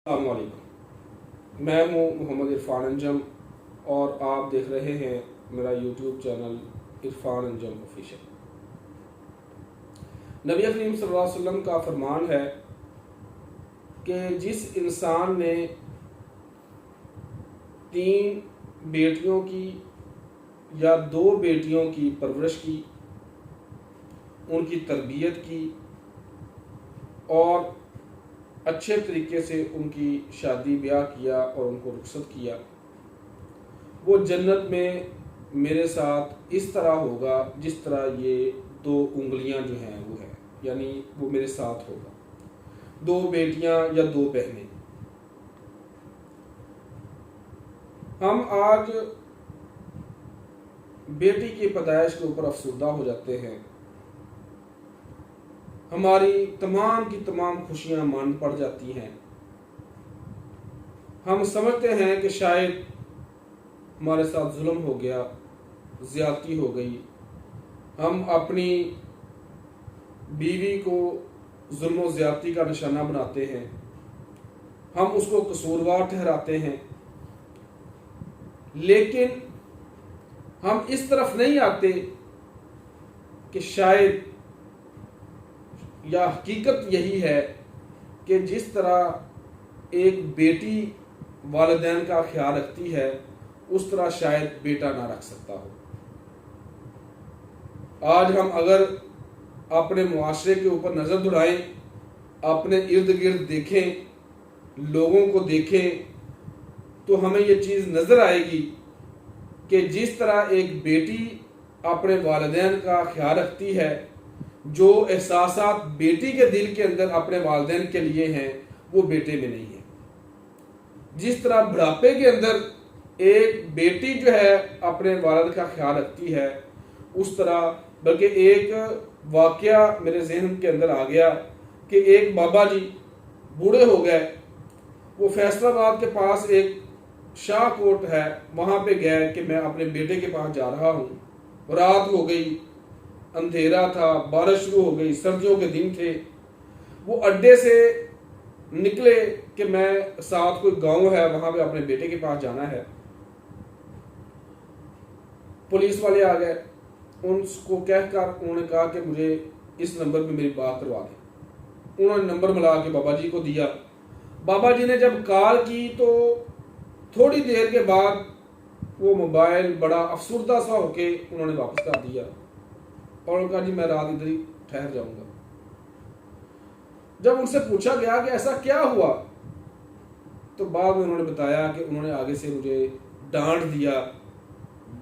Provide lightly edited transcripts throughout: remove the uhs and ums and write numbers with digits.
السلام علیکم، میں ہوں محمد عرفان انجم اور آپ دیکھ رہے ہیں میرا یوٹیوب چینل عرفان انجم آفیشیل۔ نبی کریم صلی اللہ علیہ وسلم کا فرمان ہے کہ جس انسان نے 3 بیٹیوں کی یا 2 بیٹیوں کی پرورش کی، ان کی تربیت کی اور اچھے طریقے سے ان کی شادی بیاہ کیا اور ان کو رخصت کیا، وہ جنت میں میرے ساتھ اس طرح ہوگا جس طرح یہ 2 انگلیاں جو ہیں وہ ہیں، یعنی وہ میرے ساتھ ہوگا، 2 بیٹیاں یا 2 بہنیں۔ ہم آج بیٹی کی پیدائش کے اوپر افسردہ ہو جاتے ہیں، ہماری تمام کی تمام خوشیاں مان پڑ جاتی ہیں، ہم سمجھتے ہیں کہ شاید ہمارے ساتھ ظلم ہو گیا، زیادتی ہو گئی، ہم اپنی بیوی کو ظلم و زیادتی کا نشانہ بناتے ہیں، ہم اس کو قصوروار ٹھہراتے ہیں، لیکن ہم اس طرف نہیں آتے کہ شاید یا حقیقت یہی ہے کہ جس طرح ایک بیٹی والدین کا خیال رکھتی ہے اس طرح شاید بیٹا نہ رکھ سکتا ہو۔ آج ہم اگر اپنے معاشرے کے اوپر نظر دوڑائیں، اپنے ارد گرد دیکھیں، لوگوں کو دیکھیں، تو ہمیں یہ چیز نظر آئے گی کہ جس طرح ایک بیٹی اپنے والدین کا خیال رکھتی ہے، جو احساسات بیٹی کے دل کے اندر اپنے والدین کے لیے ہیں وہ بیٹے میں نہیں ہیں۔ جس طرح بڑھاپے کے اندر ایک بیٹی جو ہے اپنے والد کا خیال رکھتی ہے، اس طرح بلکہ ایک واقعہ میرے ذہن کے اندر آ گیا کہ ایک بابا جی بوڑھے ہو گئے، وہ فیصل آباد کے پاس ایک شاہ کوٹ ہے، وہاں پہ گئے کہ میں اپنے بیٹے کے پاس جا رہا ہوں۔ رات ہو گئی، اندھیرا تھا، بارش شروع ہو گئی، سردیوں کے دن تھے، وہ اڈے سے نکلے کہ میں ساتھ کوئی گاؤں ہے وہاں پہ اپنے بیٹے کے پاس جانا ہے۔ پولیس والے آ گئے، ان کو کہہ کر انہوں نے کہا کہ مجھے اس نمبر پہ میری بات کروا دیں۔ انہوں نے نمبر ملا کے بابا جی کو دیا۔ بابا جی نے جب کال کی تو تھوڑی دیر کے بعد وہ موبائل بڑا افسردہ سا ہو کے انہوں نے واپس کر دیا اور انہوں نے کہا جی میں رات ادھر ہی ٹھہر جاؤں گا۔ جب ان سے پوچھا گیا کہ ایسا کیا ہوا تو بعد میں انہوں نے بتایا کہ انہوں نے آگے سے مجھے ڈانٹ دیا،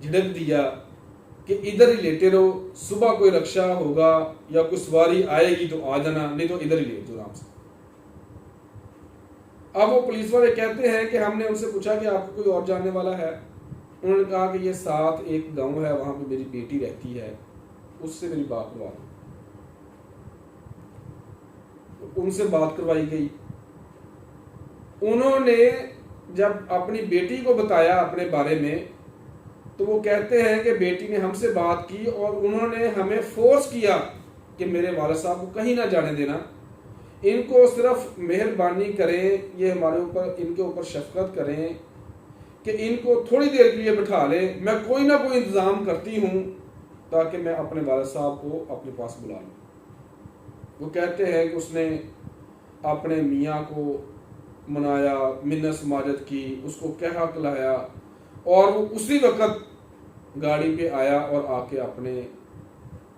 جھڑک دیا کہ ادھر ہی لیٹے رہو، صبح کوئی رکشہ ہوگا یا کوئی سواری آئے گی تو آ جانا، نہیں تو ادھر ہی لیٹ جاؤ آرام سے۔ اب وہ پولیس والے کہتے ہیں کہ ہم نے ان سے پوچھا کہ آپ کو کوئی اور جاننے والا ہے؟ انہوں نے کہا کہ یہ ساتھ ایک گاؤں ہے، وہاں پہ میری بیٹی رہتی ہے، اس سے میری بات کروا دو۔ ان سے بات کروائی گئی۔ انہوں نے جب اپنی بیٹی کو بتایا اپنے بارے میں تو وہ کہتے ہیں کہ بیٹی نے ہم سے بات کی اور انہوں نے ہمیں فورس کیا کہ میرے والد صاحب کو کہیں نہ جانے دینا، ان کو صرف مہربانی کریں، یہ ہمارے اوپر ان کے اوپر شفقت کریں کہ ان کو تھوڑی دیر کے لیے بٹھا لیں، میں کوئی نہ کوئی انتظام کرتی ہوں تاکہ میں اپنے والد صاحب کو اپنے پاس بلا لوں۔ وہ کہتے ہیں کہ اس نے اپنے میاں کو منایا، منت سماجت کی، اس کو کہا کلایا اور وہ اسی وقت گاڑی پہ آیا اور آ کے اپنے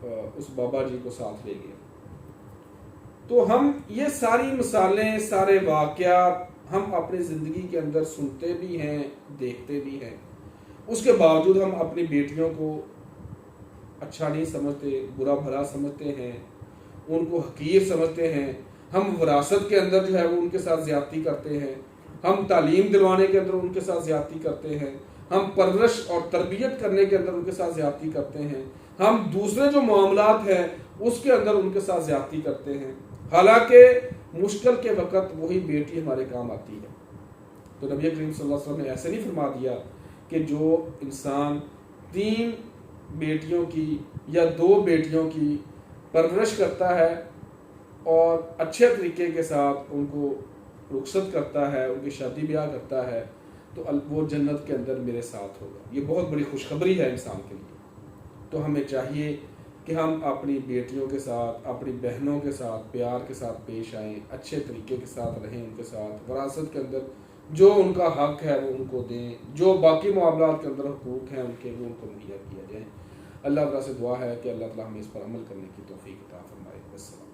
اس بابا جی کو ساتھ لے گیا۔ تو ہم یہ ساری مثالیں، سارے واقعات ہم اپنی زندگی کے اندر سنتے بھی ہیں، دیکھتے بھی ہیں، اس کے باوجود ہم اپنی بیٹیوں کو اچھا نہیں سمجھتے، برا بھلا سمجھتے ہیں، ان کو حقیر سمجھتے ہیں۔ ہم وراثت کے اندر جو ہے وہ ان کے ساتھ زیادتی کرتے ہیں، ہم تعلیم دلوانے کے اندر ان کے ساتھ زیادتی کرتے ہیں، ہم پرورش اور تربیت کرنے کے اندر ان کے ساتھ زیادتی کرتے ہیں، ہم دوسرے جو معاملات ہیں اس کے اندر ان کے ساتھ زیادتی کرتے ہیں، حالانکہ مشکل کے وقت وہی بیٹی ہمارے کام آتی ہے۔ تو نبی کریم صلی اللہ علیہ وسلم نے ایسے نہیں فرما دیا کہ جو انسان 3 بیٹیوں کی یا 2 بیٹیوں کی پرورش کرتا ہے اور اچھے طریقے کے ساتھ ان کو رخصت کرتا ہے، ان کی شادی بیاہ کرتا ہے، تو وہ جنت کے اندر میرے ساتھ ہوگا۔ یہ بہت بڑی خوشخبری ہے انسان کے لیے۔ تو ہمیں چاہیے کہ ہم اپنی بیٹیوں کے ساتھ، اپنی بہنوں کے ساتھ پیار کے ساتھ پیش آئیں، اچھے طریقے کے ساتھ رہیں، ان کے ساتھ وراثت کے اندر جو ان کا حق ہے وہ ان کو دیں، جو باقی معاملات کے اندر حقوق ہیں ان کے وہ ان کو مہیا کیا جائیں۔ اللہ تعالیٰ سے دعا ہے کہ اللہ تعالیٰ ہمیں اس پر عمل کرنے کی توفیق عطا فرمائے۔ السلام۔